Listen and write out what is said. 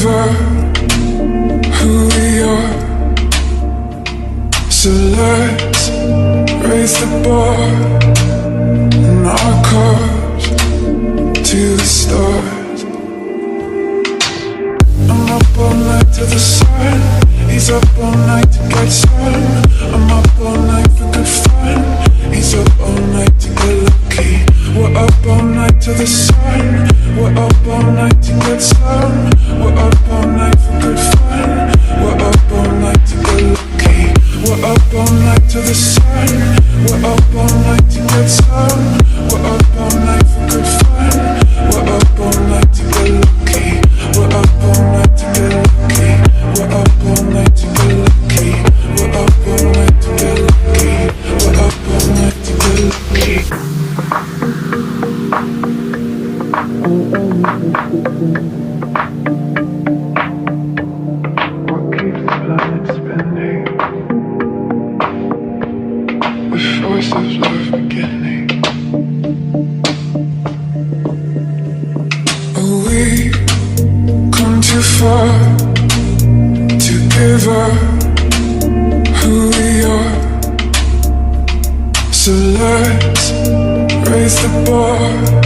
together who we are. So let's raise the bar in our cars to the stars. I'm up all night to the sun. He's up all night to get sun. I'm up all night for good fun. He's up all night to get lucky. We're up all night to the sun. We're up all night to get sun. We're up all night for good fun. We're up all night to get lucky. We're up all night to the sun. We're up all night to get sun. We're up all night for good fun. We're up all night to get lucky. We're up all night to get lucky. We're up all night to get lucky. We're up all night to get lucky. We're up all night to get lucky. What keeps the planet spinning? The force of love beginning. Oh, we come too far to give up who we are. So let's raise the bar